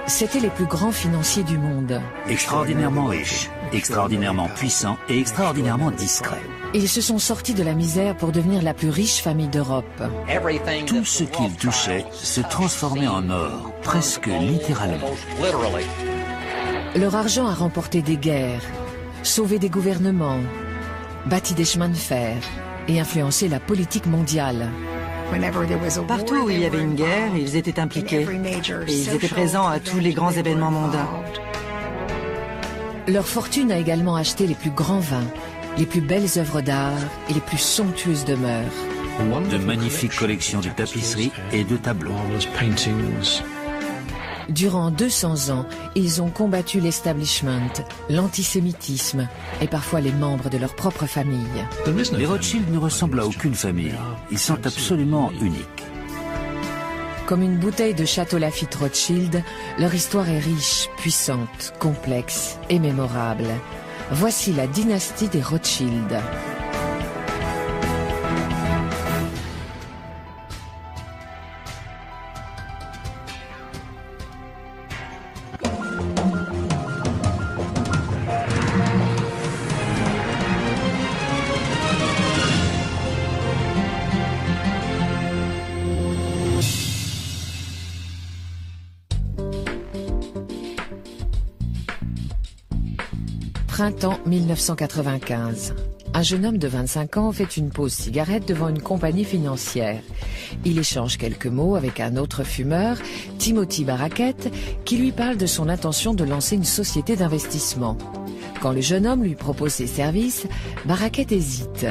C'étaient les plus grands financiers du monde. Extraordinairement riches, extraordinairement puissants et extraordinairement discrets. Ils se sont sortis de la misère pour devenir la plus riche famille d'Europe. Tout ce qu'ils touchaient se transformait en or, presque littéralement. Leur argent a remporté des guerres, sauvé des gouvernements, bâti des chemins de fer et influencé la politique mondiale. Partout où il y avait une guerre, ils étaient impliqués. Et ils étaient présents à tous les grands événements mondains. Leur fortune a également acheté les plus grands vins, les plus belles œuvres d'art et les plus somptueuses demeures. De magnifiques collections de tapisseries et de tableaux. Durant 200 ans, ils ont combattu l'establishment, l'antisémitisme et parfois les membres de leur propre famille. Les Rothschild ne ressemblent à aucune famille. Ils sont absolument uniques. Comme une bouteille de Château Lafite Rothschild, leur histoire est riche, puissante, complexe et mémorable. Voici la dynastie des Rothschild. Printemps 1995. Un jeune homme de 25 ans fait une pause cigarette devant une compagnie financière. Il échange quelques mots avec un autre fumeur, Timothy Baraket, qui lui parle de son intention de lancer une société d'investissement. Quand le jeune homme lui propose ses services, Baraket hésite.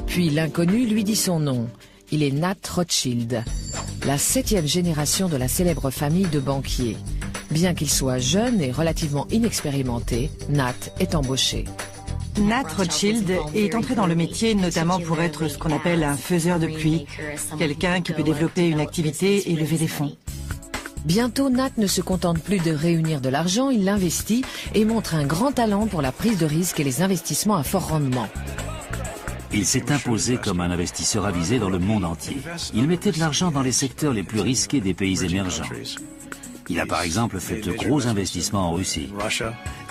Puis l'inconnu lui dit son nom. Il est Nat Rothschild, la 7e génération de la célèbre famille de banquiers. Bien qu'il soit jeune et relativement inexpérimenté, Nat est embauché. Nat Rothschild est entré dans le métier notamment pour être ce qu'on appelle un faiseur de pluie, quelqu'un qui peut développer une activité et lever des fonds. Bientôt, Nat ne se contente plus de réunir de l'argent, il l'investit et montre un grand talent pour la prise de risque et les investissements à fort rendement. Il s'est imposé comme un investisseur avisé dans le monde entier. Il mettait de l'argent dans les secteurs les plus risqués des pays émergents. Il a par exemple fait de gros investissements en Russie.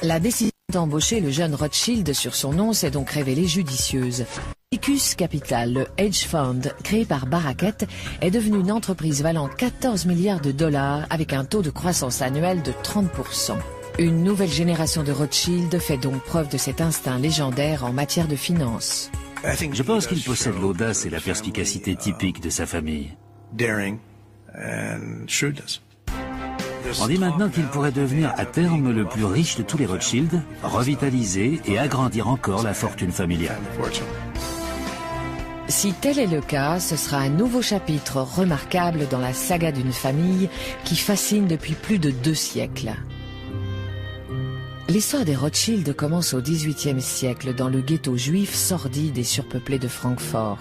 La décision d'embaucher le jeune Rothschild sur son nom s'est donc révélée judicieuse. Icus Capital, le hedge fund créé par Baraket, est devenu une entreprise valant 14 milliards de dollars avec un taux de croissance annuel de 30%. Une nouvelle génération de Rothschild fait donc preuve de cet instinct légendaire en matière de finance. Je pense qu'il possède l'audace et la perspicacité typiques de sa famille. On dit maintenant qu'il pourrait devenir à terme le plus riche de tous les Rothschild, revitaliser et agrandir encore la fortune familiale. Si tel est le cas, ce sera un nouveau chapitre remarquable dans la saga d'une famille qui fascine depuis plus de 2 siècles. L'histoire des Rothschild commence au XVIIIe siècle dans le ghetto juif sordide et surpeuplé de Francfort.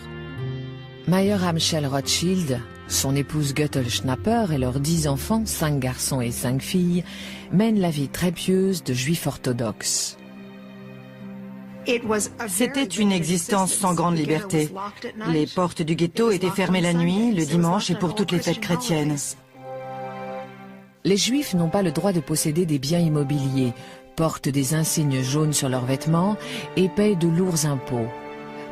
Mayer Amschel Rothschild, son épouse Göttel Schnapper et leurs 10 enfants, 5 garçons et 5 filles, mènent la vie très pieuse de juifs orthodoxes. C'était une existence sans grande liberté. Les portes du ghetto étaient fermées la nuit, le dimanche et pour toutes les fêtes chrétiennes. Les Juifs n'ont pas le droit de posséder des biens immobiliers, portent des insignes jaunes sur leurs vêtements et payent de lourds impôts.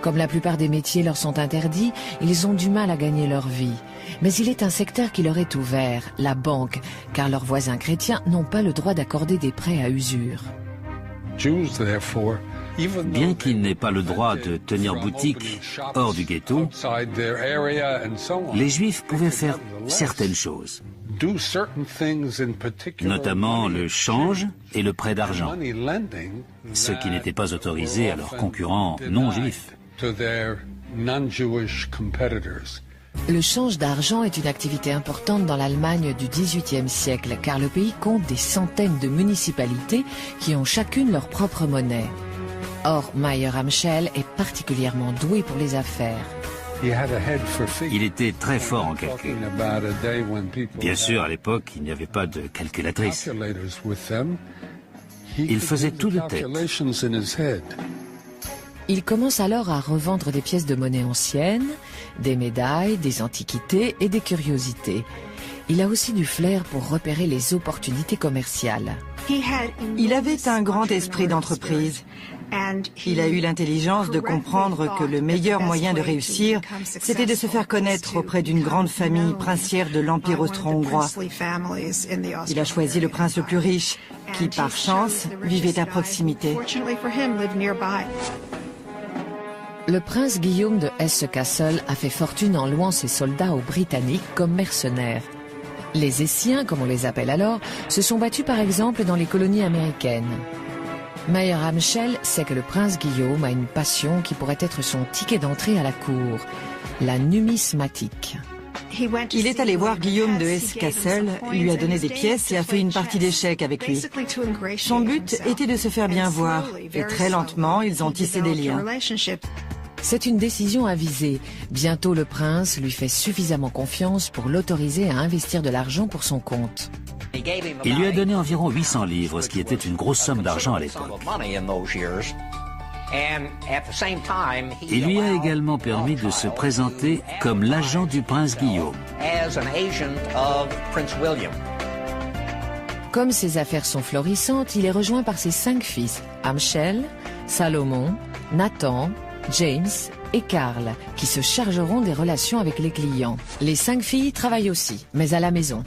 Comme la plupart des métiers leur sont interdits, ils ont du mal à gagner leur vie. Mais il est un secteur qui leur est ouvert, la banque, car leurs voisins chrétiens n'ont pas le droit d'accorder des prêts à usure. Bien qu'ils n'aient pas le droit de tenir boutique hors du ghetto, les Juifs pouvaient faire certaines choses, notamment le change et le prêt d'argent, ce qui n'était pas autorisé à leurs concurrents non juifs. Le change d'argent est une activité importante dans l'Allemagne du XVIIIe siècle, car le pays compte des centaines de municipalités qui ont chacune leur propre monnaie. Or, Mayer Amschel est particulièrement doué pour les affaires. Il était très fort en calcul. Bien sûr, à l'époque, il n'y avait pas de calculatrice. Il faisait tout de tête. Il commence alors à revendre des pièces de monnaie anciennes, des médailles, des antiquités et des curiosités. il a aussi du flair pour repérer les opportunités commerciales. Il avait un grand esprit d'entreprise. Il a eu l'intelligence de comprendre que le meilleur moyen de réussir, c'était de se faire connaître auprès d'une grande famille princière de l'Empire austro-hongrois. Il a choisi le prince le plus riche, qui, par chance, vivait à proximité. Le prince Guillaume de Hesse-Kassel a fait fortune en louant ses soldats aux Britanniques comme mercenaires. Les Hessiens, comme on les appelle alors, se sont battus par exemple dans les colonies américaines. Mayer Amschel sait que le prince Guillaume a une passion qui pourrait être son ticket d'entrée à la cour, la numismatique. Il est allé voir Guillaume de Hesse-Kassel, lui a donné des pièces et a fait une partie d'échecs avec lui. Son but était de se faire bien voir, et très lentement, ils ont tissé des liens. C'est une décision avisée. Bientôt, le prince lui fait suffisamment confiance pour l'autoriser à investir de l'argent pour son compte. Il lui a donné environ 800 livres, ce qui était une grosse somme d'argent à l'époque. Il lui a également permis de se présenter comme l'agent du prince Guillaume. Comme ses affaires sont florissantes, il est rejoint par ses 5 fils, Amschel, Salomon, Nathan, James et Karl, qui se chargeront des relations avec les clients. Les 5 filles travaillent aussi, mais à la maison.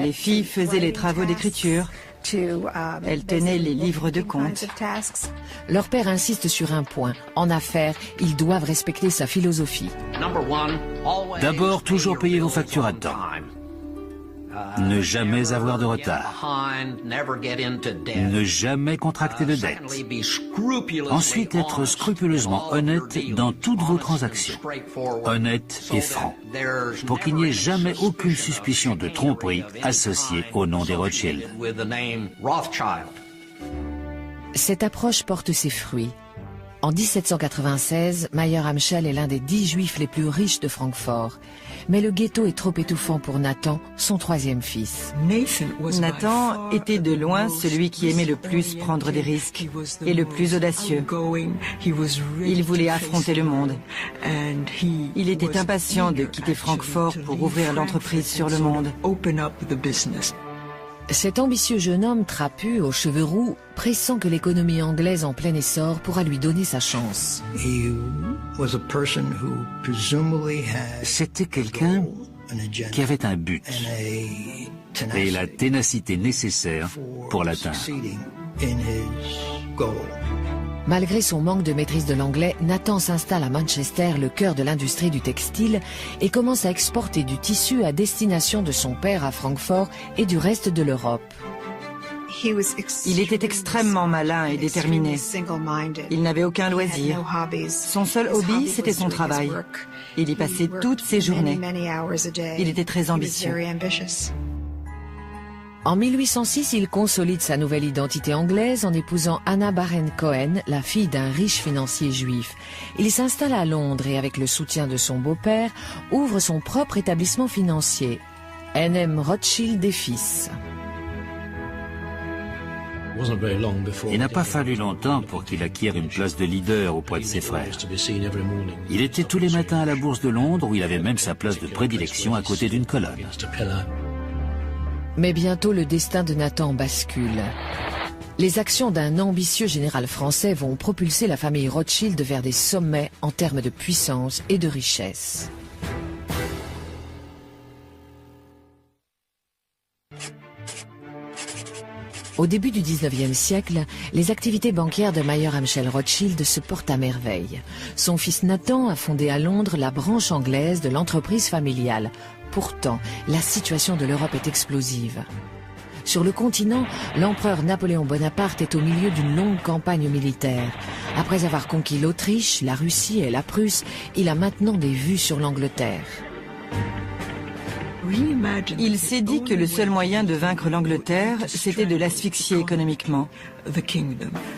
Les filles faisaient les travaux d'écriture. Elles tenaient les livres de compte. Leur père insiste sur un point. En affaires, ils doivent respecter sa philosophie. D'abord, toujours payer vos factures à temps. Ne jamais avoir de retard. Ne jamais contracter de dette. Ensuite, être scrupuleusement honnête dans toutes vos transactions. Honnête et franc. Pour qu'il n'y ait jamais aucune suspicion de tromperie associée au nom des Rothschild. Cette approche porte ses fruits. En 1796, Mayer Amschel est l'un des 10 juifs les plus riches de Francfort. Mais le ghetto est trop étouffant pour Nathan, son 3e fils. Nathan était de loin celui qui aimait le plus prendre des risques et le plus audacieux. Il voulait affronter le monde. Il était impatient de quitter Francfort pour ouvrir l'entreprise sur le monde. Cet ambitieux jeune homme trapu, aux cheveux roux, pressent que l'économie anglaise en plein essor pourra lui donner sa chance. C'était quelqu'un qui avait un but et la ténacité nécessaire pour l'atteindre. Malgré son manque de maîtrise de l'anglais, Nathan s'installe à Manchester, le cœur de l'industrie du textile, et commence à exporter du tissu à destination de son père à Francfort et du reste de l'Europe. Il était extrêmement malin et déterminé. Il n'avait aucun loisir. Son seul hobby, c'était son travail. Il y passait toutes ses journées. Il était très ambitieux. En 1806, il consolide sa nouvelle identité anglaise en épousant Anna Baren Cohen, la fille d'un riche financier juif. Il s'installe à Londres et, avec le soutien de son beau-père, ouvre son propre établissement financier, N.M. Rothschild et Fils. Il n'a pas fallu longtemps pour qu'il acquiert une place de leader auprès de ses frères. Il était tous les matins à la Bourse de Londres, où il avait même sa place de prédilection à côté d'une colonne. Mais bientôt, le destin de Nathan bascule. Les actions d'un ambitieux général français vont propulser la famille Rothschild vers des sommets en termes de puissance et de richesse. Au début du 19e siècle, les activités bancaires de Mayer Amschel Rothschild se portent à merveille. Son fils Nathan a fondé à Londres la branche anglaise de l'entreprise familiale. Pourtant, la situation de l'Europe est explosive. Sur le continent, l'empereur Napoléon Bonaparte est au milieu d'une longue campagne militaire. Après avoir conquis l'Autriche, la Russie et la Prusse, il a maintenant des vues sur l'Angleterre. Il s'est dit que le seul moyen de vaincre l'Angleterre, c'était de l'asphyxier économiquement.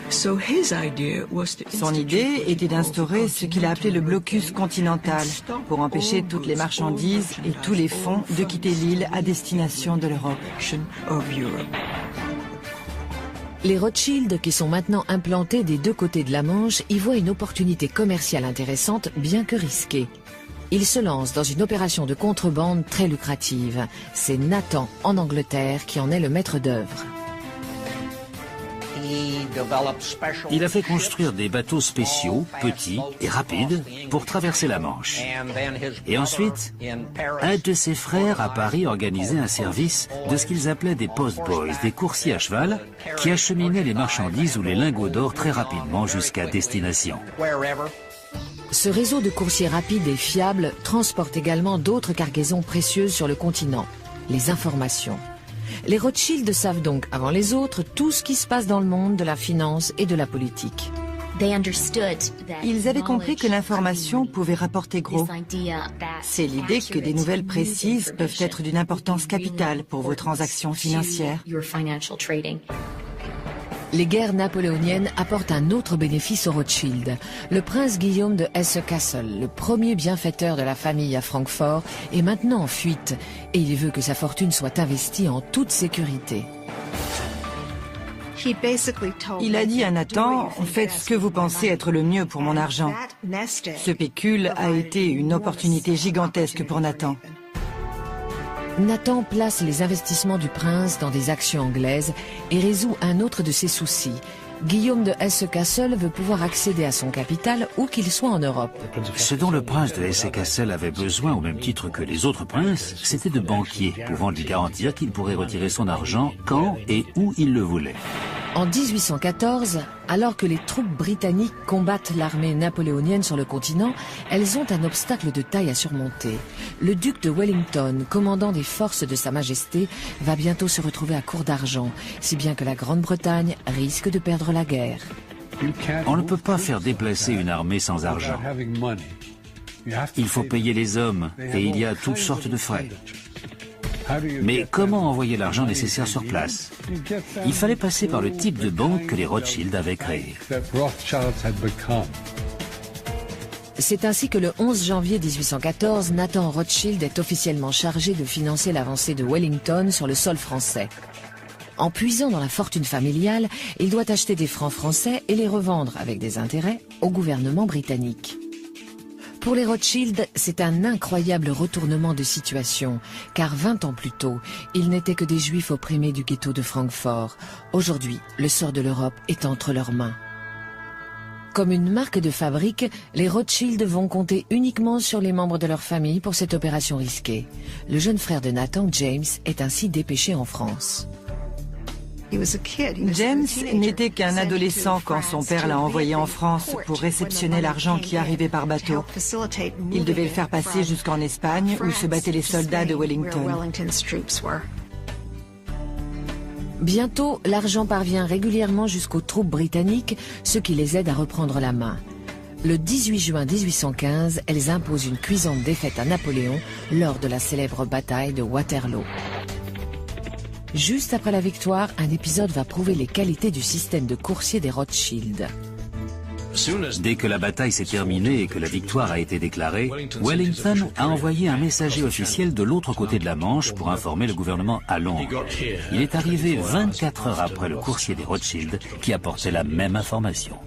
Son idée était d'instaurer ce qu'il a appelé le blocus continental, pour empêcher toutes les marchandises et tous les fonds de quitter l'île à destination de l'Europe. Les Rothschild, qui sont maintenant implantés des deux côtés de la Manche, y voient une opportunité commerciale intéressante, bien que risquée. il se lance dans une opération de contrebande très lucrative. C'est Nathan, en Angleterre, qui en est le maître d'œuvre. Il a fait construire des bateaux spéciaux, petits et rapides, pour traverser la Manche. Et ensuite, un de ses frères à Paris organisait un service de ce qu'ils appelaient des post-boys, des coursiers à cheval, qui acheminaient les marchandises ou les lingots d'or très rapidement jusqu'à destination. Ce réseau de coursiers rapides et fiables transporte également d'autres cargaisons précieuses sur le continent, les informations. Les Rothschild savent donc, avant les autres, tout ce qui se passe dans le monde de la finance et de la politique. Ils avaient compris que l'information pouvait rapporter gros. C'est l'idée que des nouvelles précises peuvent être d'une importance capitale pour vos transactions financières. Les guerres napoléoniennes apportent un autre bénéfice aux Rothschild. Le prince Guillaume de Hesse-Kassel, le premier bienfaiteur de la famille à Francfort, est maintenant en fuite et il veut que sa fortune soit investie en toute sécurité. Il a dit à Nathan, faites ce que vous pensez être le mieux pour mon argent. Ce pécule a été une opportunité gigantesque pour Nathan. Nathan place les investissements du prince dans des actions anglaises et résout un autre de ses soucis. Guillaume de Hesse-Kassel veut pouvoir accéder à son capital où qu'il soit en Europe. Ce dont le prince de Hesse-Kassel avait besoin au même titre que les autres princes, c'était de banquiers pouvant lui garantir qu'il pourrait retirer son argent quand et où il le voulait. En 1814, alors que les troupes britanniques combattent l'armée napoléonienne sur le continent, elles ont un obstacle de taille à surmonter. Le duc de Wellington, commandant des forces de Sa Majesté, va bientôt se retrouver à court d'argent, si bien que la Grande-Bretagne risque de perdre la guerre. On ne peut pas faire déplacer une armée sans argent. Il faut payer les hommes et il y a toutes sortes de frais. Mais comment envoyer l'argent nécessaire sur place? Il fallait passer par le type de banque que les Rothschild avaient créé. C'est ainsi que le 11 janvier 1814, Nathan Rothschild est officiellement chargé de financer l'avancée de Wellington sur le sol français. En puisant dans la fortune familiale, il doit acheter des francs français et les revendre avec des intérêts au gouvernement britannique. Pour les Rothschild, c'est un incroyable retournement de situation, car 20 ans plus tôt, ils n'étaient que des juifs opprimés du ghetto de Francfort. Aujourd'hui, le sort de l'Europe est entre leurs mains. Comme une marque de fabrique, les Rothschild vont compter uniquement sur les membres de leur famille pour cette opération risquée. Le jeune frère de Nathan, James, est ainsi dépêché en France. James n'était qu'un adolescent quand son père l'a envoyé en France pour réceptionner l'argent qui arrivait par bateau. Il devait le faire passer jusqu'en Espagne où se battaient les soldats de Wellington. Bientôt, l'argent parvient régulièrement jusqu'aux troupes britanniques, ce qui les aide à reprendre la main. Le 18 juin 1815, elles imposent une cuisante défaite à Napoléon lors de la célèbre bataille de Waterloo. Juste après la victoire, un épisode va prouver les qualités du système de coursier des Rothschild. Dès que la bataille s'est terminée et que la victoire a été déclarée, Wellington a envoyé un messager officiel de l'autre côté de la Manche pour informer le gouvernement à Londres. Il est arrivé 24 heures après le coursier des Rothschild qui apportait la même information.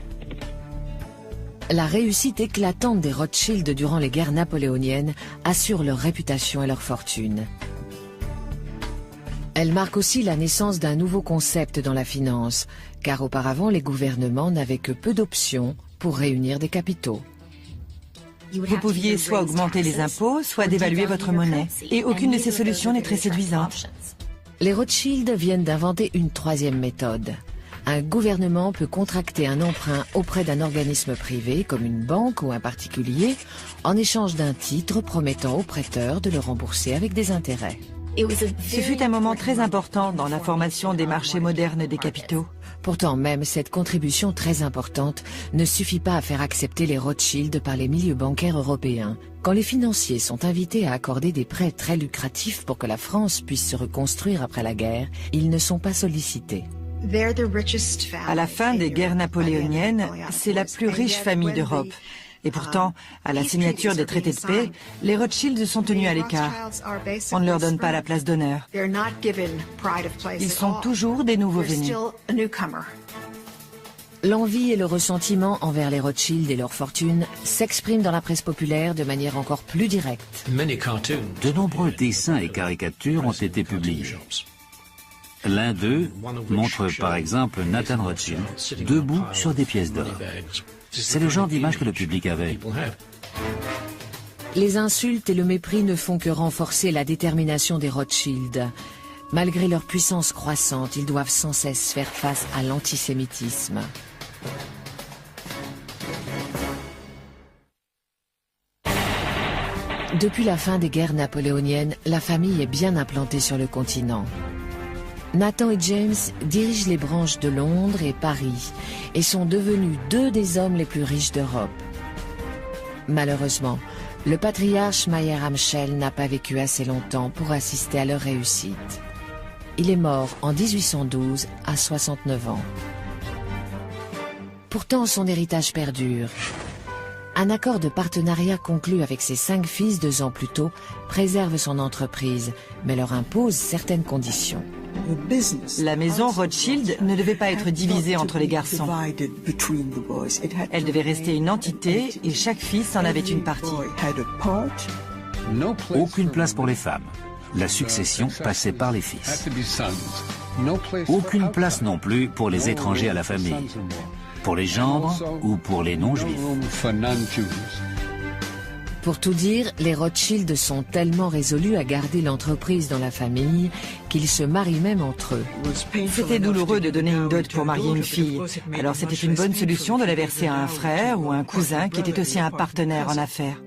La réussite éclatante des Rothschild durant les guerres napoléoniennes assure leur réputation et leur fortune. Elle marque aussi la naissance d'un nouveau concept dans la finance, car auparavant les gouvernements n'avaient que peu d'options pour réunir des capitaux. Vous pouviez soit augmenter les impôts, soit dévaluer votre monnaie, et aucune de ces solutions n'est très séduisante. Les Rothschild viennent d'inventer une troisième méthode. Un gouvernement peut contracter un emprunt auprès d'un organisme privé, comme une banque ou un particulier, en échange d'un titre promettant au prêteur de le rembourser avec des intérêts. Ce fut un moment très important dans la formation des marchés modernes des capitaux. Pourtant, même cette contribution très importante ne suffit pas à faire accepter les Rothschild par les milieux bancaires européens. Quand les financiers sont invités à accorder des prêts très lucratifs pour que la France puisse se reconstruire après la guerre, ils ne sont pas sollicités. À la fin des guerres napoléoniennes, c'est la plus riche famille d'Europe. Et pourtant, à la signature des traités de paix, les Rothschild sont tenus à l'écart. On ne leur donne pas la place d'honneur. Ils sont toujours des nouveaux venus. L'envie et le ressentiment envers les Rothschild et leur fortune s'expriment dans la presse populaire de manière encore plus directe. De nombreux dessins et caricatures ont été publiés. L'un d'eux montre par exemple Nathan Rothschild debout sur des pièces d'or. C'est le genre d'image que le public avait. Les insultes et le mépris ne font que renforcer la détermination des Rothschild. Malgré leur puissance croissante, ils doivent sans cesse faire face à l'antisémitisme. Depuis la fin des guerres napoléoniennes, la famille est bien implantée sur le continent. Nathan et James dirigent les branches de Londres et Paris et sont devenus deux des hommes les plus riches d'Europe. Malheureusement, le patriarche Mayer Amschel n'a pas vécu assez longtemps pour assister à leur réussite. Il est mort en 1812 à 69 ans. Pourtant, son héritage perdure. Un accord de partenariat conclu avec ses 5 fils 2 ans plus tôt préserve son entreprise, mais leur impose certaines conditions. La maison Rothschild ne devait pas être divisée entre les garçons. Elle devait rester une entité et chaque fils en avait une partie. Aucune place pour les femmes. La succession passait par les fils. Aucune place non plus pour les étrangers à la famille, pour les gendres ou pour les non-juifs. Pour tout dire, les Rothschild sont tellement résolus à garder l'entreprise dans la famille qu'ils se marient même entre eux. C'était douloureux de donner une dot pour marier une fille. Alors c'était une bonne solution de la verser à un frère ou un cousin qui était aussi un partenaire en affaires.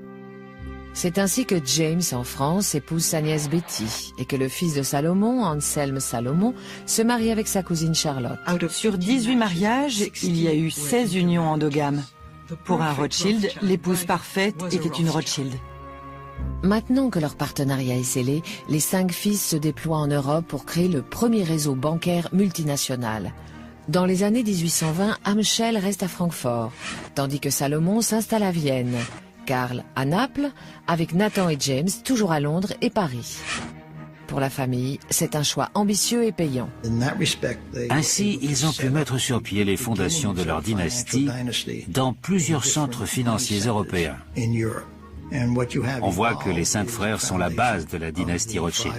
C'est ainsi que James, en France, épouse sa nièce Betty et que le fils de Salomon, Anselme Salomon, se marie avec sa cousine Charlotte. Sur 18 mariages, il y a eu 16 unions endogames. Pour un Rothschild, l'épouse parfaite était une Rothschild. Maintenant que leur partenariat est scellé, les 5 fils se déploient en Europe pour créer le premier réseau bancaire multinational. Dans les années 1820, Amschel reste à Francfort, tandis que Salomon s'installe à Vienne, Karl à Naples, avec Nathan et James toujours à Londres et Paris. Pour la famille, c'est un choix ambitieux et payant. Ainsi, ils ont pu mettre sur pied les fondations de leur dynastie dans plusieurs centres financiers européens. On voit que les 5 frères sont la base de la dynastie Rothschild.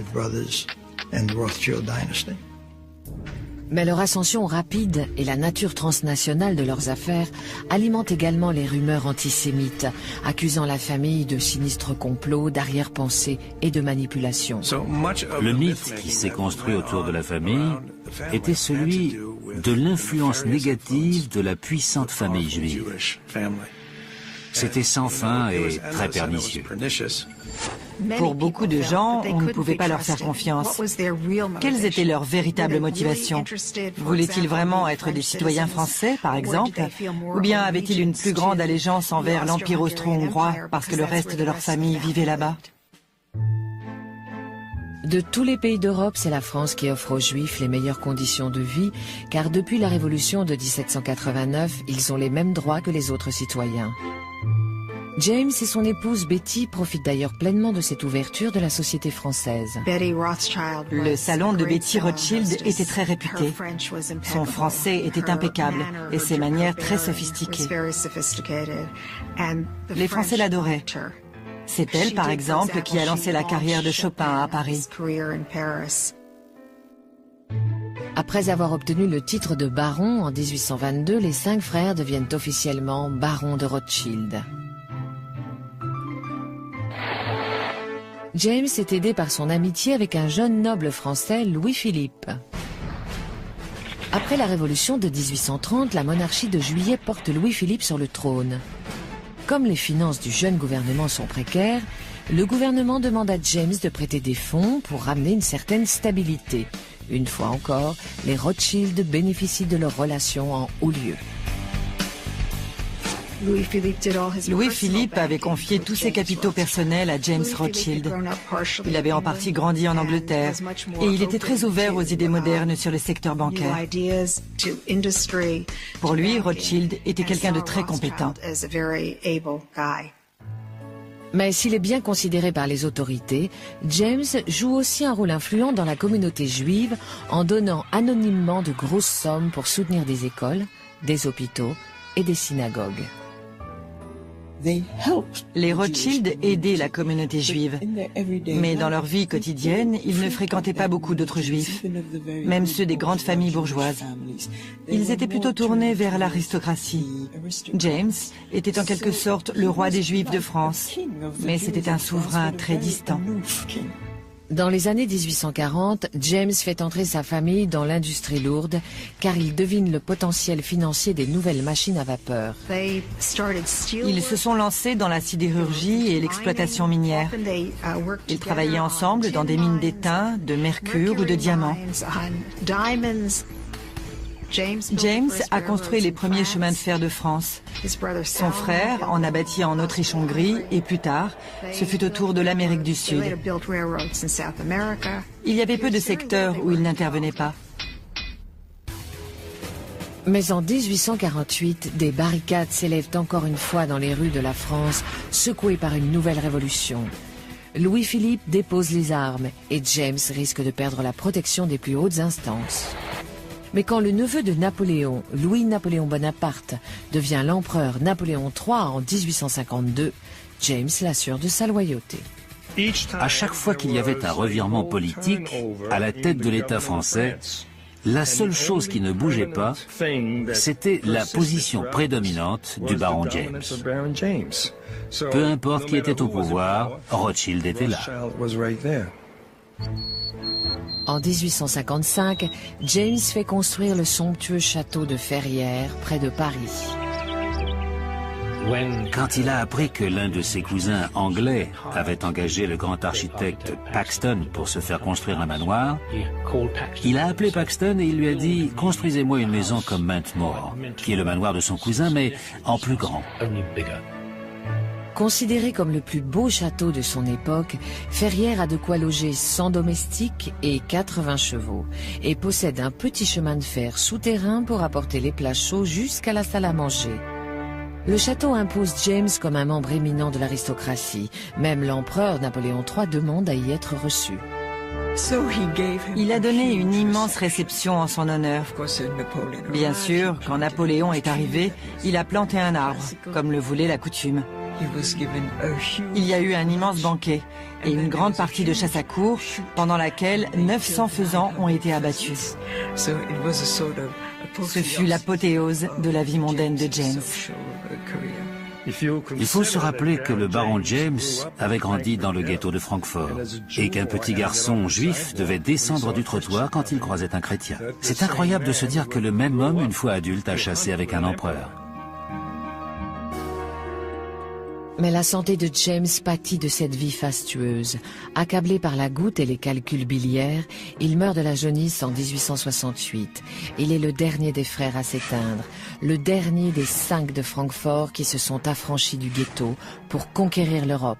Mais leur ascension rapide et la nature transnationale de leurs affaires alimentent également les rumeurs antisémites, accusant la famille de sinistres complots, d'arrière-pensées et de manipulation. Le mythe qui s'est construit autour de la famille était celui de l'influence négative de la puissante famille juive. C'était sans fin et très pernicieux. Pour beaucoup de gens, on ne pouvait pas leur faire confiance. Quelles étaient leurs véritables motivations? Voulaient-ils vraiment être des citoyens français, par exemple? Ou bien avaient-ils une plus grande allégeance envers l'Empire austro-hongrois parce que le reste de leur famille vivait là-bas? De tous les pays d'Europe, c'est la France qui offre aux Juifs les meilleures conditions de vie, car depuis la Révolution de 1789, ils ont les mêmes droits que les autres citoyens. James et son épouse Betty profitent d'ailleurs pleinement de cette ouverture de la société française. Le salon de Betty Rothschild était très réputé. Son français était impeccable et ses manières très sophistiquées. Les Français l'adoraient. C'est elle, par exemple, qui a lancé la carrière de Chopin à Paris. Après avoir obtenu le titre de baron en 1822, les 5 frères deviennent officiellement barons de Rothschild. James est aidé par son amitié avec un jeune noble français, Louis-Philippe. Après la Révolution de 1830, la monarchie de Juillet porte Louis-Philippe sur le trône. Comme les finances du jeune gouvernement sont précaires, le gouvernement demande à James de prêter des fonds pour ramener une certaine stabilité. Une fois encore, les Rothschild bénéficient de leurs relations en haut lieu. Louis-Philippe avait confié tous ses capitaux personnels à James Rothschild. Il avait en partie grandi en Angleterre et il était très ouvert aux idées modernes sur le secteur bancaire. Pour lui, Rothschild était quelqu'un de très compétent. Mais s'il est bien considéré par les autorités, James joue aussi un rôle influent dans la communauté juive en donnant anonymement de grosses sommes pour soutenir des écoles, des hôpitaux et des synagogues. Les Rothschild aidaient la communauté juive, mais dans leur vie quotidienne, ils ne fréquentaient pas beaucoup d'autres juifs, même ceux des grandes familles bourgeoises. Ils étaient plutôt tournés vers l'aristocratie. James était en quelque sorte le roi des Juifs de France, mais c'était un souverain très distant. Dans les années 1840, James fait entrer sa famille dans l'industrie lourde car il devine le potentiel financier des nouvelles machines à vapeur. Ils se sont lancés dans la sidérurgie et l'exploitation minière. Ils travaillaient ensemble dans des mines d'étain, de mercure ou de diamants. James a construit les premiers chemins de fer de France. Son frère en a bâti en Autriche-Hongrie et plus tard, ce fut au tour de l'Amérique du Sud. Il y avait peu de secteurs où il n'intervenait pas. Mais en 1848, des barricades s'élèvent encore une fois dans les rues de la France, secouées par une nouvelle révolution. Louis-Philippe dépose les armes et James risque de perdre la protection des plus hautes instances. Mais quand le neveu de Napoléon, Louis-Napoléon Bonaparte, devient l'empereur Napoléon III en 1852, James l'assure de sa loyauté. À chaque fois qu'il y avait un revirement politique à la tête de l'État français, la seule chose qui ne bougeait pas, c'était la position prédominante du baron James. Peu importe qui était au pouvoir, Rothschild était là. En 1855, James fait construire le somptueux château de Ferrières, près de Paris. Quand il a appris que l'un de ses cousins anglais avait engagé le grand architecte Paxton pour se faire construire un manoir, il a appelé Paxton et il lui a dit « Construisez-moi une maison comme Mountmore », qui est le manoir de son cousin, mais en plus grand. Considéré comme le plus beau château de son époque, Ferrières a de quoi loger 100 domestiques et 80 chevaux et possède un petit chemin de fer souterrain pour apporter les plats chauds jusqu'à la salle à manger. Le château impose James comme un membre éminent de l'aristocratie. Même l'empereur Napoléon III demande à y être reçu. Il a donné une immense réception en son honneur. Bien sûr, quand Napoléon est arrivé, il a planté un arbre, comme le voulait la coutume. Il y a eu un immense banquet et une grande partie de chasse à courre pendant laquelle 900 faisans ont été abattus. Ce fut l'apothéose de la vie mondaine de James. Il faut se rappeler que le baron James avait grandi dans le ghetto de Francfort et qu'un petit garçon juif devait descendre du trottoir quand il croisait un chrétien. C'est incroyable de se dire que le même homme, une fois adulte, a chassé avec un empereur. Mais la santé de James pâtit de cette vie fastueuse. Accablé par la goutte et les calculs biliaires, il meurt de la jaunisse en 1868. Il est le dernier des frères à s'éteindre, le dernier des 5 de Francfort qui se sont affranchis du ghetto pour conquérir l'Europe.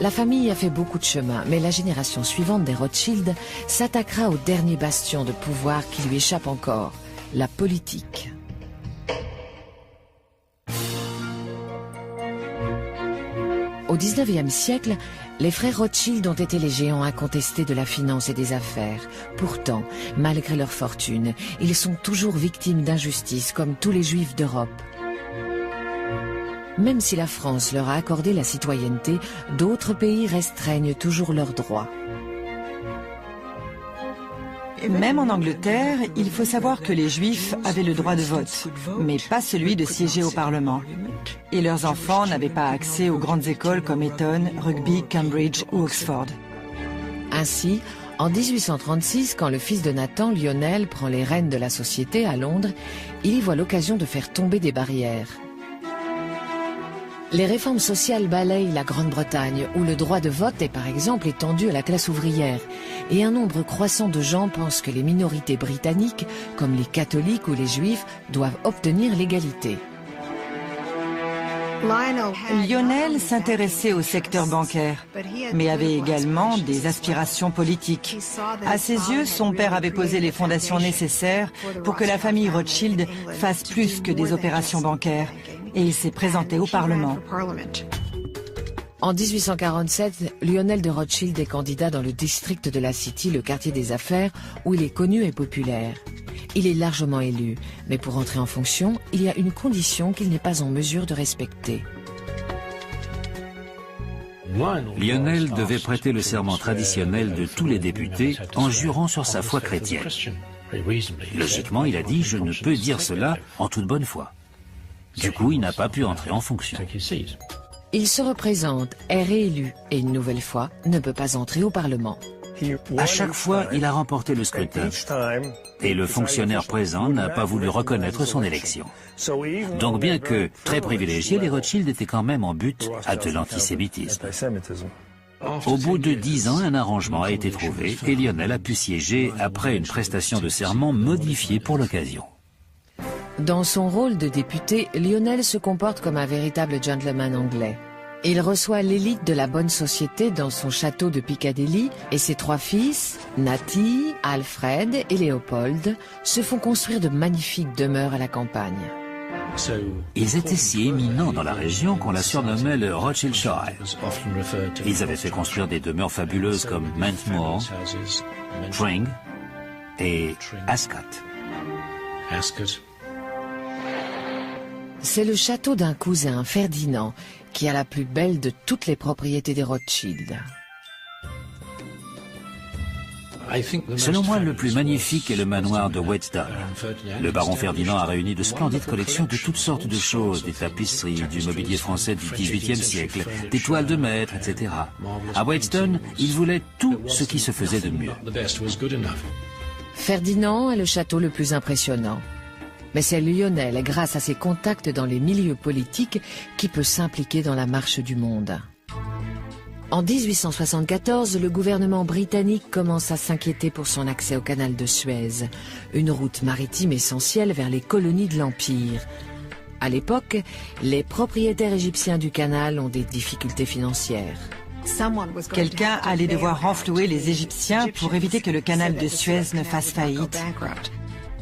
La famille a fait beaucoup de chemin, mais la génération suivante des Rothschild s'attaquera au dernier bastion de pouvoir qui lui échappe encore, la politique. Au XIXe siècle, les frères Rothschild ont été les géants incontestés de la finance et des affaires. Pourtant, malgré leur fortune, ils sont toujours victimes d'injustices comme tous les juifs d'Europe. Même si la France leur a accordé la citoyenneté, d'autres pays restreignent toujours leurs droits. Même en Angleterre, il faut savoir que les Juifs avaient le droit de vote, mais pas celui de siéger au Parlement. Et leurs enfants n'avaient pas accès aux grandes écoles comme Eton, Rugby, Cambridge ou Oxford. Ainsi, en 1836, quand le fils de Nathan, Lionel, prend les rênes de la société à Londres, il y voit l'occasion de faire tomber des barrières. Les réformes sociales balayent la Grande-Bretagne, où le droit de vote est par exemple étendu à la classe ouvrière. Et un nombre croissant de gens pensent que les minorités britanniques, comme les catholiques ou les juifs, doivent obtenir l'égalité. Lionel s'intéressait au secteur bancaire, mais avait également des aspirations politiques. À ses yeux, son père avait posé les fondations nécessaires pour que la famille Rothschild fasse plus que des opérations bancaires, et il s'est présenté au Parlement. En 1847, Lionel de Rothschild est candidat dans le district de la City, le quartier des affaires, où il est connu et populaire. Il est largement élu, mais pour entrer en fonction, il y a une condition qu'il n'est pas en mesure de respecter. Lionel devait prêter le serment traditionnel de tous les députés en jurant sur sa foi chrétienne. Logiquement, il a dit « Je ne peux dire cela en toute bonne foi ». Du coup, il n'a pas pu entrer en fonction. Il se représente, est réélu et une nouvelle fois ne peut pas entrer au Parlement. À chaque fois, il a remporté le scrutin et le fonctionnaire présent n'a pas voulu reconnaître son élection. Donc bien que très privilégiés, les Rothschild étaient quand même en butte à de l'antisémitisme. Au bout de 10 ans, un arrangement a été trouvé et Lionel a pu siéger après une prestation de serment modifiée pour l'occasion. Dans son rôle de député, Lionel se comporte comme un véritable gentleman anglais. Il reçoit l'élite de la bonne société dans son château de Piccadilly et ses 3 fils, Natty, Alfred et Léopold, se font construire de magnifiques demeures à la campagne. Ils étaient si éminents dans la région qu'on la surnommait le Rothschildshire. Ils avaient fait construire des demeures fabuleuses comme Mantmore, Tring et Ascot. C'est le château d'un cousin, Ferdinand, qui a la plus belle de toutes les propriétés des Rothschild. Selon moi, le plus magnifique est le manoir de Whetstone. Le baron Ferdinand a réuni de splendides collections de toutes sortes de choses, des tapisseries, du mobilier français du XVIIIe siècle, des toiles de maître, etc. À Whetstone, il voulait tout ce qui se faisait de mieux. Ferdinand est le château le plus impressionnant. Mais c'est Lionel, grâce à ses contacts dans les milieux politiques, qui peut s'impliquer dans la marche du monde. En 1874, le gouvernement britannique commence à s'inquiéter pour son accès au canal de Suez, une route maritime essentielle vers les colonies de l'Empire. À l'époque, les propriétaires égyptiens du canal ont des difficultés financières. Quelqu'un allait devoir renflouer les Égyptiens pour éviter que le canal de Suez ne fasse faillite.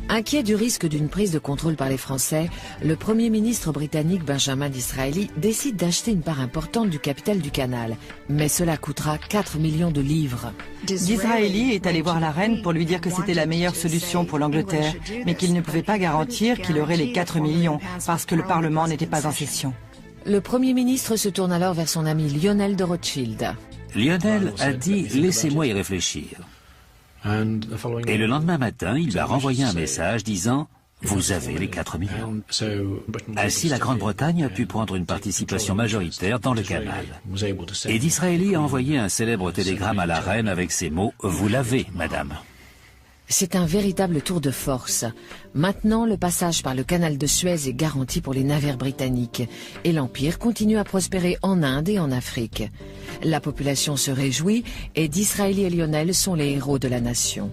Inquiet du risque d'une prise de contrôle par les Français, le Premier ministre britannique Benjamin Disraeli décide d'acheter une part importante du capital du canal. Mais cela coûtera 4 millions de livres. Disraeli est allé voir la reine pour lui dire que c'était la meilleure solution pour l'Angleterre, mais qu'il ne pouvait pas garantir qu'il aurait les 4 millions, parce que le Parlement n'était pas en session. Le Premier ministre se tourne alors vers son ami Lionel de Rothschild. Lionel a dit « Laissez-moi y réfléchir ». Et le lendemain matin, il a renvoyé un message disant « Vous avez les 4 millions ». Ainsi, la Grande-Bretagne a pu prendre une participation majoritaire dans le canal. Et Disraeli a envoyé un célèbre télégramme à la reine avec ces mots « Vous l'avez, madame ». C'est un véritable tour de force. Maintenant, le passage par le canal de Suez est garanti pour les navires britanniques et l'Empire continue à prospérer en Inde et en Afrique. La population se réjouit et Disraeli et Lionel sont les héros de la nation.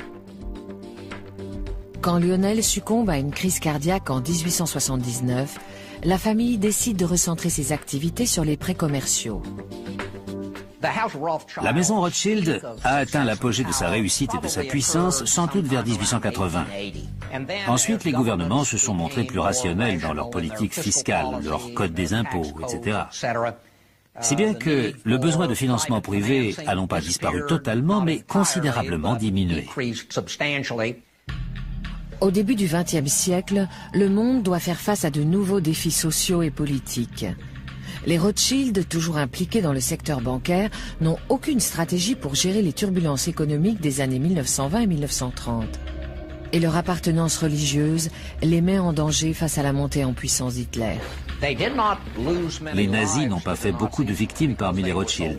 Quand Lionel succombe à une crise cardiaque en 1879, la famille décide de recentrer ses activités sur les prêts commerciaux. La maison Rothschild a atteint l'apogée de sa réussite et de sa puissance sans doute vers 1880. Ensuite, les gouvernements se sont montrés plus rationnels dans leur politique fiscale, leur code des impôts, etc. Si bien que le besoin de financement privé a non pas disparu totalement, mais considérablement diminué. Au début du XXe siècle, le monde doit faire face à de nouveaux défis sociaux et politiques. Les Rothschild, toujours impliqués dans le secteur bancaire, n'ont aucune stratégie pour gérer les turbulences économiques des années 1920 et 1930. Et leur appartenance religieuse les met en danger face à la montée en puissance d'Hitler. Les nazis n'ont pas fait beaucoup de victimes parmi les Rothschild,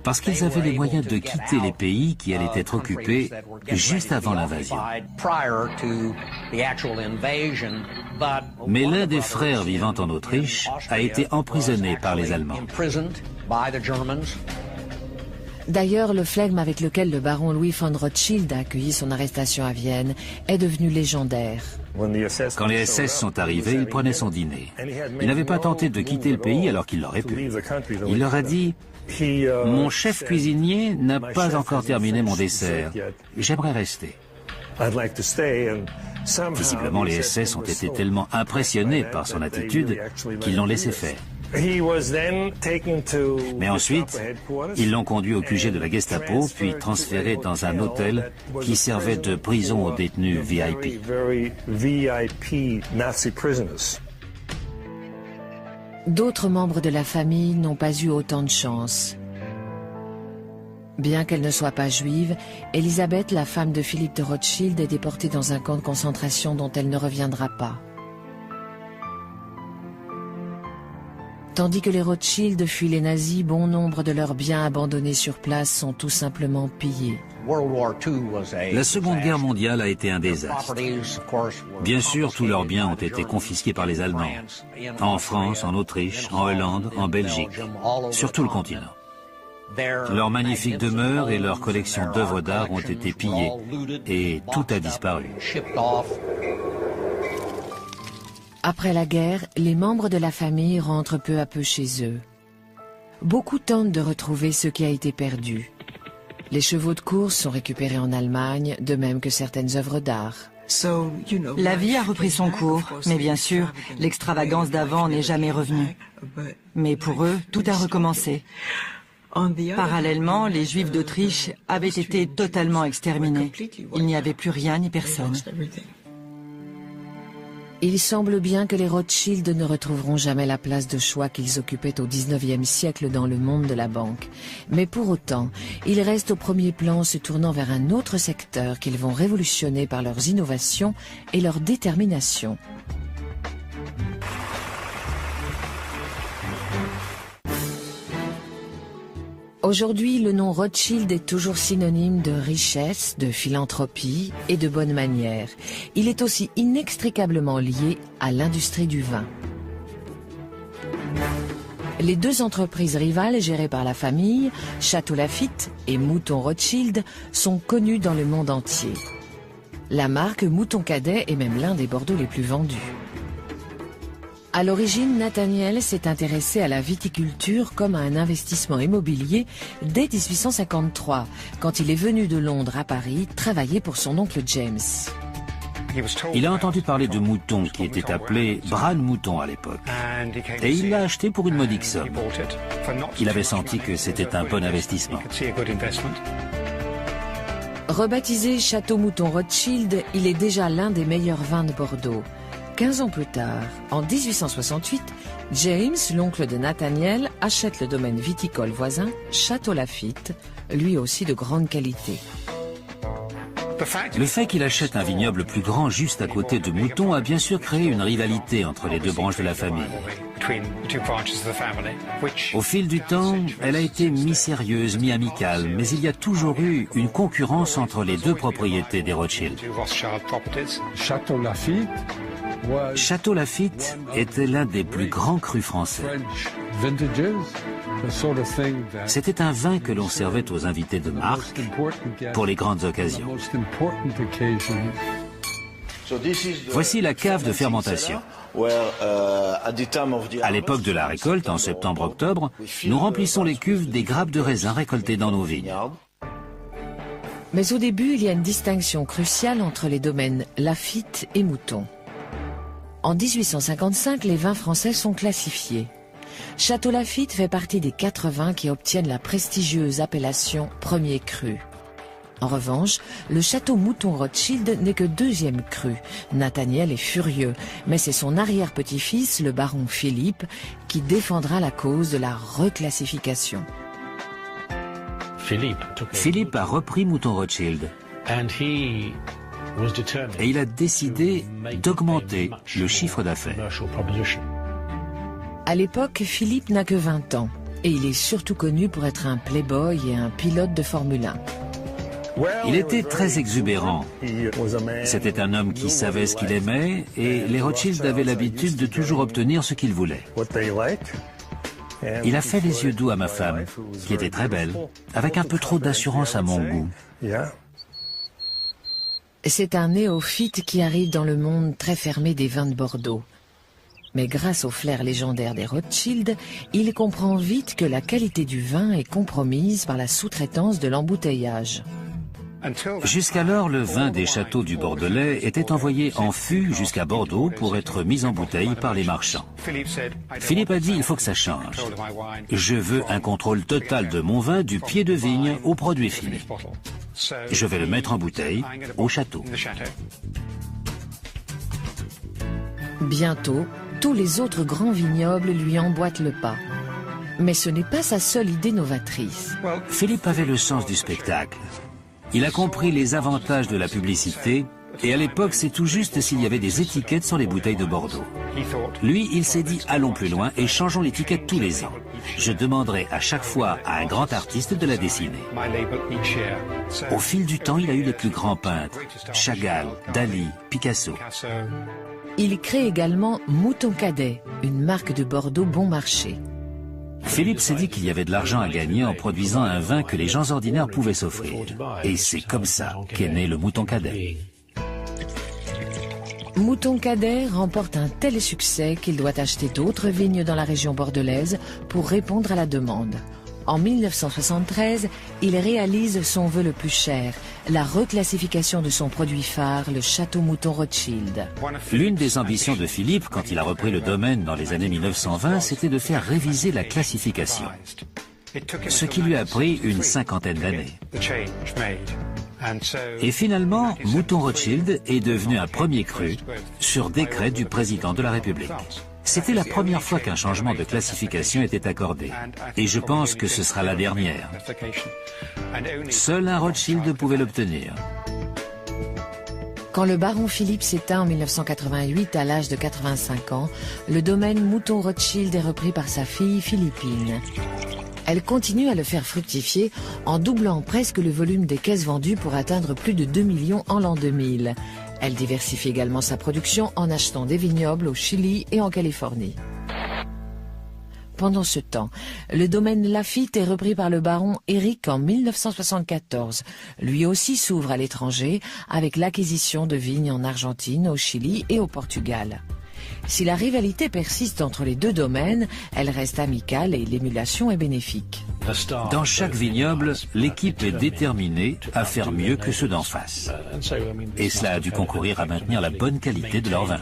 parce qu'ils avaient les moyens de quitter les pays qui allaient être occupés juste avant l'invasion. Mais l'un des frères vivant en Autriche a été emprisonné par les Allemands. D'ailleurs, le flegme avec lequel le baron Louis von Rothschild a accueilli son arrestation à Vienne est devenu légendaire. Quand les SS sont arrivés, il prenait son dîner. Il n'avait pas tenté de quitter le pays alors qu'il l'aurait pu. Il leur a dit « Mon chef cuisinier n'a pas encore terminé mon dessert. J'aimerais rester. » Visiblement, les SS ont été tellement impressionnés par son attitude qu'ils l'ont laissé faire. Mais ensuite, ils l'ont conduit au QG de la Gestapo, puis transféré dans un hôtel qui servait de prison aux détenus VIP. D'autres membres de la famille n'ont pas eu autant de chance. Bien qu'elle ne soit pas juive, Elisabeth, la femme de Philippe de Rothschild, est déportée dans un camp de concentration dont elle ne reviendra pas. Tandis que les Rothschild fuient les nazis, bon nombre de leurs biens abandonnés sur place sont tout simplement pillés. La Seconde Guerre mondiale a été un désastre. Bien sûr, tous leurs biens ont été confisqués par les Allemands, en France, en Autriche, en Hollande, en Belgique, sur tout le continent. Leurs magnifiques demeures et leurs collections d'œuvres d'art ont été pillées et tout a disparu. Après la guerre, les membres de la famille rentrent peu à peu chez eux. Beaucoup tentent de retrouver ce qui a été perdu. Les chevaux de course sont récupérés en Allemagne, de même que certaines œuvres d'art. La vie a repris son cours, mais bien sûr, l'extravagance d'avant n'est jamais revenue. Mais pour eux, tout a recommencé. Parallèlement, les Juifs d'Autriche avaient été totalement exterminés. Il n'y avait plus rien ni personne. Il semble bien que les Rothschild ne retrouveront jamais la place de choix qu'ils occupaient au XIXe siècle dans le monde de la banque. Mais pour autant, ils restent au premier plan, se tournant vers un autre secteur qu'ils vont révolutionner par leurs innovations et leur détermination. Aujourd'hui, le nom Rothschild est toujours synonyme de richesse, de philanthropie et de bonnes manières. Il est aussi inextricablement lié à l'industrie du vin. Les deux entreprises rivales gérées par la famille, Château Lafite et Mouton Rothschild, sont connues dans le monde entier. La marque Mouton Cadet est même l'un des Bordeaux les plus vendus. À l'origine, Nathaniel s'est intéressé à la viticulture comme à un investissement immobilier dès 1853, quand il est venu de Londres à Paris travailler pour son oncle James. Il a entendu parler de moutons qui étaient appelés Bran Mouton à l'époque. Et il l'a acheté pour une modique somme. Il avait senti que c'était un bon investissement. Rebaptisé Château Mouton Rothschild, il est déjà l'un des meilleurs vins de Bordeaux. 15 ans plus tard, en 1868, James, l'oncle de Nathaniel, achète le domaine viticole voisin, Château Lafite, lui aussi de grande qualité. Le fait qu'il achète un vignoble plus grand juste à côté de Mouton a bien sûr créé une rivalité entre les deux branches de la famille. Au fil du temps, elle a été mi-sérieuse, mi-amicale, mais il y a toujours eu une concurrence entre les deux propriétés des Rothschild. Château Lafite était l'un des plus grands crus français. C'était un vin que l'on servait aux invités de marque pour les grandes occasions. Voici la cave de fermentation. À l'époque de la récolte, en septembre-octobre, nous remplissons les cuves des grappes de raisin récoltées dans nos vignes. Mais au début, il y a une distinction cruciale entre les domaines Lafite et Mouton. En 1855, les vins français sont classifiés. Château Lafite fait partie des 4 vins qui obtiennent la prestigieuse appellation premier cru. En revanche, le Château Mouton Rothschild n'est que 2e cru. Nathaniel est furieux, mais c'est son arrière-petit-fils, le baron Philippe, qui défendra la cause de la reclassification. Philippe a repris Mouton Rothschild. Et il a décidé d'augmenter le chiffre d'affaires. À l'époque, Philippe n'a que 20 ans et il est surtout connu pour être un playboy et un pilote de Formule 1. Il était très exubérant. C'était un homme qui savait ce qu'il aimait et les Rothschild avaient l'habitude de toujours obtenir ce qu'ils voulaient. Il a fait les yeux doux à ma femme, qui était très belle, avec un peu trop d'assurance à mon goût. C'est un néophyte qui arrive dans le monde très fermé des vins de Bordeaux. Mais grâce au flair légendaire des Rothschild, il comprend vite que la qualité du vin est compromise par la sous-traitance de l'embouteillage. Jusqu'alors, le vin des châteaux du Bordelais était envoyé en fût jusqu'à Bordeaux pour être mis en bouteille par les marchands. Philippe a dit, il faut que ça change. Je veux un contrôle total de mon vin du pied de vigne au produit fini. Je vais le mettre en bouteille au château. Bientôt, tous les autres grands vignobles lui emboîtent le pas. Mais ce n'est pas sa seule idée novatrice. Philippe avait le sens du spectacle. Il a compris les avantages de la publicité, et à l'époque, c'est tout juste s'il y avait des étiquettes sur les bouteilles de Bordeaux. Lui, il s'est dit, allons plus loin et changeons l'étiquette tous les ans. Je demanderai à chaque fois à un grand artiste de la dessiner. Au fil du temps, il a eu les plus grands peintres, Chagall, Dali, Picasso. Il crée également Mouton Cadet, une marque de Bordeaux bon marché. Philippe s'est dit qu'il y avait de l'argent à gagner en produisant un vin que les gens ordinaires pouvaient s'offrir. Et c'est comme ça qu'est né le Mouton Cadet. Mouton Cadet remporte un tel succès qu'il doit acheter d'autres vignes dans la région bordelaise pour répondre à la demande. En 1973, il réalise son vœu le plus cher, la reclassification de son produit phare, le Château Mouton Rothschild. L'une des ambitions de Philippe, quand il a repris le domaine dans les années 1920, c'était de faire réviser la classification. Ce qui lui a pris une 50aine d'années. Et finalement, Mouton Rothschild est devenu un premier cru sur décret du président de la République. C'était la première fois qu'un changement de classification était accordé. Et je pense que ce sera la dernière. Seul un Rothschild pouvait l'obtenir. Quand le baron Philippe s'éteint en 1988 à l'âge de 85 ans, le domaine Mouton Rothschild est repris par sa fille Philippine. Elle continue à le faire fructifier en doublant presque le volume des caisses vendues pour atteindre plus de 2 millions en l'an 2000. Elle diversifie également sa production en achetant des vignobles au Chili et en Californie. Pendant ce temps, le domaine Laffitte est repris par le baron Éric en 1974. Lui aussi s'ouvre à l'étranger avec l'acquisition de vignes en Argentine, au Chili et au Portugal. Si la rivalité persiste entre les deux domaines, elle reste amicale et l'émulation est bénéfique. Dans chaque vignoble, l'équipe est déterminée à faire mieux que ceux d'en face. Et cela a dû concourir à maintenir la bonne qualité de leur vin.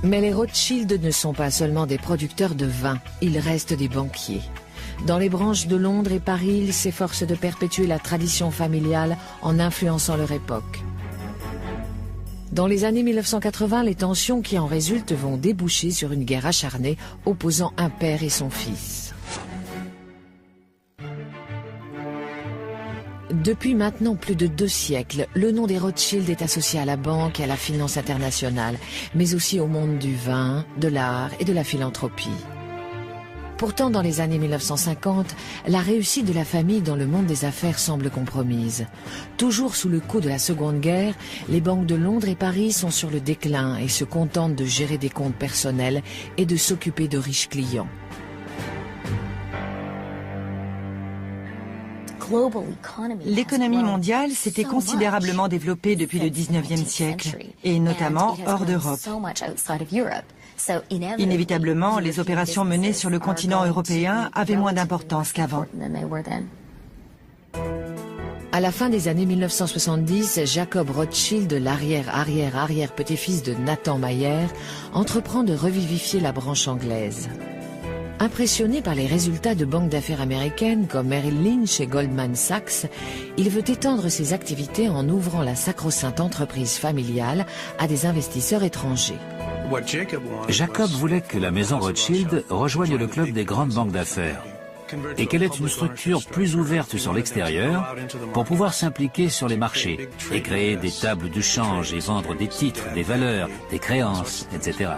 Mais les Rothschild ne sont pas seulement des producteurs de vin, ils restent des banquiers. Dans les branches de Londres et Paris, ils s'efforcent de perpétuer la tradition familiale en influençant leur époque. Dans les années 1980, les tensions qui en résultent vont déboucher sur une guerre acharnée opposant un père et son fils. Depuis maintenant plus de 2 siècles, le nom des Rothschild est associé à la banque et à la finance internationale, mais aussi au monde du vin, de l'art et de la philanthropie. Pourtant, dans les années 1950, la réussite de la famille dans le monde des affaires semble compromise. Toujours sous le coup de la Seconde Guerre, les banques de Londres et Paris sont sur le déclin et se contentent de gérer des comptes personnels et de s'occuper de riches clients. L'économie mondiale s'était considérablement développée depuis le 19e siècle, et notamment hors d'Europe. Inévitablement, les opérations menées sur le continent européen avaient moins d'importance qu'avant. À la fin des années 1970, Jacob Rothschild, l'arrière-arrière-arrière-petit-fils de Nathan Mayer, entreprend de revivifier la branche anglaise. Impressionné par les résultats de banques d'affaires américaines comme Merrill Lynch et Goldman Sachs, il veut étendre ses activités en ouvrant la sacro-sainte entreprise familiale à des investisseurs étrangers. Jacob voulait que la maison Rothschild rejoigne le club des grandes banques d'affaires et qu'elle ait une structure plus ouverte sur l'extérieur pour pouvoir s'impliquer sur les marchés et créer des tables de change et vendre des titres, des valeurs, des créances, etc.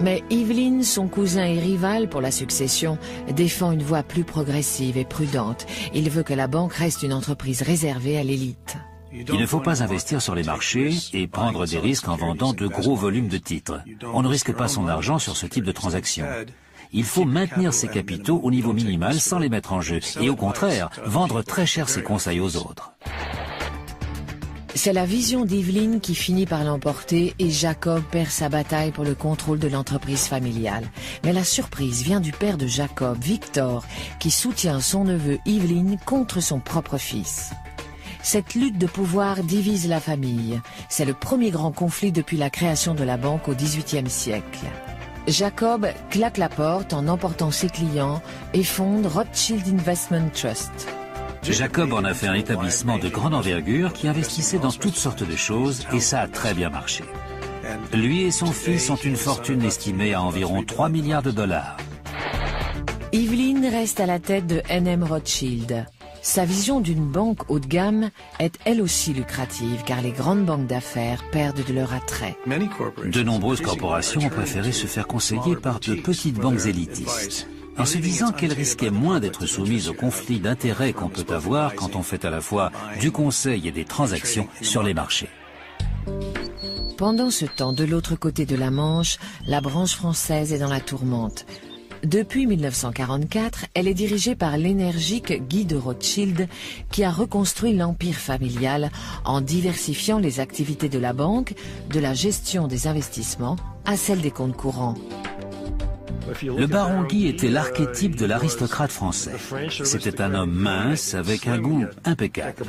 Mais Evelyn, son cousin et rival pour la succession, défend une voie plus progressive et prudente. Il veut que la banque reste une entreprise réservée à l'élite. Il ne faut pas investir sur les marchés et prendre des risques en vendant de gros volumes de titres. On ne risque pas son argent sur ce type de transaction. Il faut maintenir ses capitaux au niveau minimal sans les mettre en jeu et au contraire, vendre très cher ses conseils aux autres. C'est la vision d'Evelyn qui finit par l'emporter et Jacob perd sa bataille pour le contrôle de l'entreprise familiale. Mais la surprise vient du père de Jacob, Victor, qui soutient son neveu Evelyn contre son propre fils. Cette lutte de pouvoir divise la famille. C'est le premier grand conflit depuis la création de la banque au XVIIIe siècle. Jacob claque la porte en emportant ses clients et fonde Rothschild Investment Trust. Jacob en a fait un établissement de grande envergure qui investissait dans toutes sortes de choses et ça a très bien marché. Lui et son fils ont une fortune estimée à environ 3 milliards de dollars. Evelyn reste à la tête de NM Rothschild. Sa vision d'une banque haut de gamme est elle aussi lucrative car les grandes banques d'affaires perdent de leur attrait. De nombreuses corporations ont préféré se faire conseiller par de petites banques élitistes, en se disant qu'elles risquaient moins d'être soumises aux conflits d'intérêts qu'on peut avoir quand on fait à la fois du conseil et des transactions sur les marchés. Pendant ce temps, de l'autre côté de la Manche, la branche française est dans la tourmente. Depuis 1944, elle est dirigée par l'énergique Guy de Rothschild qui a reconstruit l'empire familial en diversifiant les activités de la banque, de la gestion des investissements à celle des comptes courants. Le baron Guy était l'archétype de l'aristocrate français. C'était un homme mince avec un goût impeccable.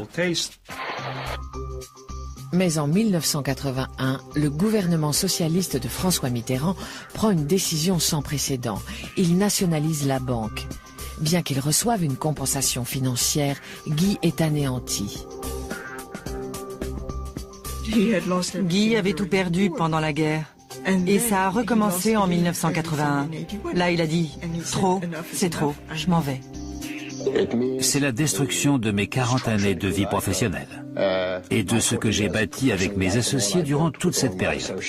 Mais en 1981, le gouvernement socialiste de François Mitterrand prend une décision sans précédent. Il nationalise la banque. Bien qu'il reçoive une compensation financière, Guy est anéanti. Guy avait tout perdu pendant la guerre. Et ça a recommencé en 1981. Là, il a dit « Trop, c'est trop, je m'en vais ». C'est la destruction de mes 40 années de vie professionnelle et de ce que j'ai bâti avec mes associés durant toute cette période.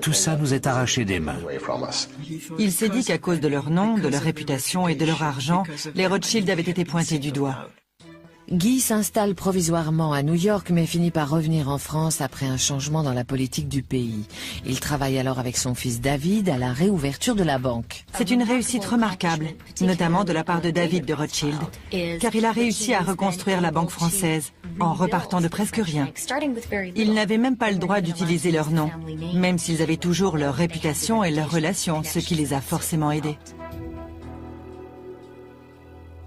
Tout ça nous est arraché des mains. Il s'est dit qu'à cause de leur nom, de leur réputation et de leur argent, les Rothschild avaient été pointés du doigt. Guy s'installe provisoirement à New York mais finit par revenir en France après un changement dans la politique du pays. Il travaille alors avec son fils David à la réouverture de la banque. C'est une réussite remarquable, notamment de la part de David de Rothschild, car il a réussi à reconstruire la banque française en repartant de presque rien. Ils n'avaient même pas le droit d'utiliser leur nom, même s'ils avaient toujours leur réputation et leurs relations, ce qui les a forcément aidés.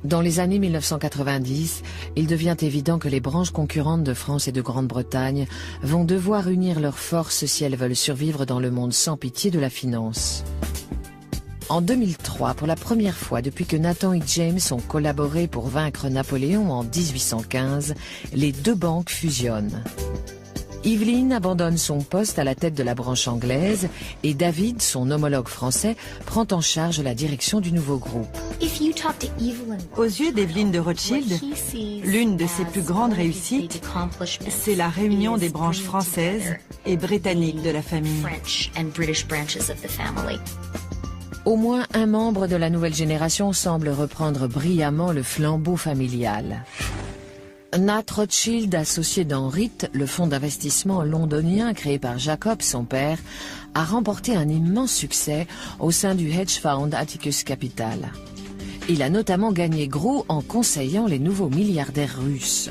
Dans les années 1990, il devient évident que les branches concurrentes de France et de Grande-Bretagne vont devoir unir leurs forces si elles veulent survivre dans le monde sans pitié de la finance. En 2003, pour la première fois depuis que Nathan et James ont collaboré pour vaincre Napoléon en 1815, les deux banques fusionnent. Evelyn abandonne son poste à la tête de la branche anglaise et David, son homologue français, prend en charge la direction du nouveau groupe. Aux yeux d'Evelyn de Rothschild, l'une de ses plus grandes réussites, c'est la réunion des branches françaises et britanniques de la famille. Au moins un membre de la nouvelle génération semble reprendre brillamment le flambeau familial. Nat Rothschild, associé dans RIT, le fonds d'investissement londonien créé par Jacob, son père, a remporté un immense succès au sein du hedge fund Atticus Capital. Il a notamment gagné gros en conseillant les nouveaux milliardaires russes.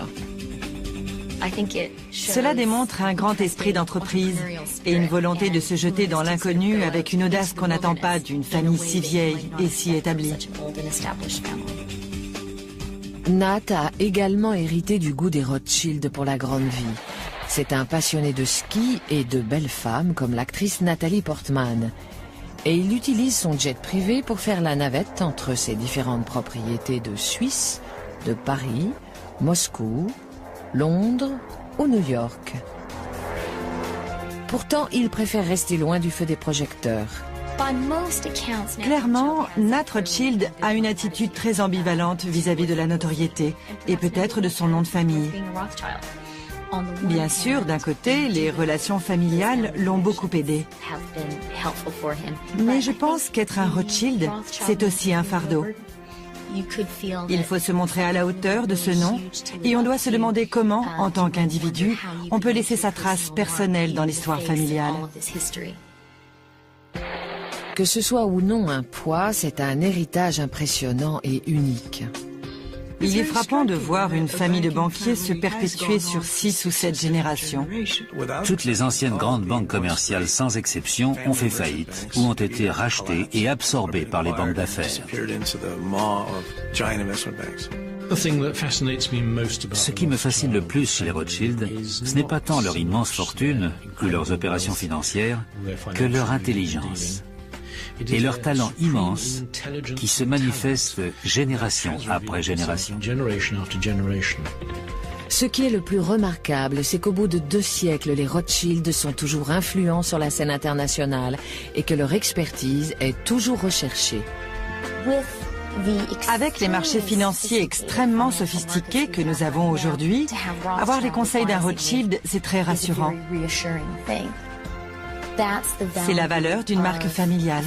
Cela démontre un grand esprit d'entreprise et une volonté de se jeter dans l'inconnu avec une audace qu'on n'attend pas d'une famille si vieille et si établie. Nat a également hérité du goût des Rothschild pour la grande vie. C'est un passionné de ski et de belles femmes comme l'actrice Nathalie Portman. Et il utilise son jet privé pour faire la navette entre ses différentes propriétés de Suisse, de Paris, Moscou, Londres ou New York. Pourtant, il préfère rester loin du feu des projecteurs. Clairement, Nat Rothschild a une attitude très ambivalente vis-à-vis de la notoriété et peut-être de son nom de famille. Bien sûr, d'un côté, les relations familiales l'ont beaucoup aidé. Mais je pense qu'être un Rothschild, c'est aussi un fardeau. Il faut se montrer à la hauteur de ce nom et on doit se demander comment, en tant qu'individu, on peut laisser sa trace personnelle dans l'histoire familiale. Que ce soit ou non un poids, c'est un héritage impressionnant et unique. Il est frappant de voir une famille de banquiers se perpétuer sur 6 ou 7 générations. Toutes les anciennes grandes banques commerciales, sans exception, ont fait faillite ou ont été rachetées et absorbées par les banques d'affaires. Ce qui me fascine le plus chez les Rothschild, ce n'est pas tant leur immense fortune ou leurs opérations financières, que leur intelligence et leur talent immense qui se manifeste génération après génération. Ce qui est le plus remarquable, c'est qu'au bout de 2 siècles, les Rothschild sont toujours influents sur la scène internationale et que leur expertise est toujours recherchée. Avec les marchés financiers extrêmement sophistiqués que nous avons aujourd'hui, avoir les conseils d'un Rothschild, c'est très rassurant. C'est la valeur d'une marque familiale.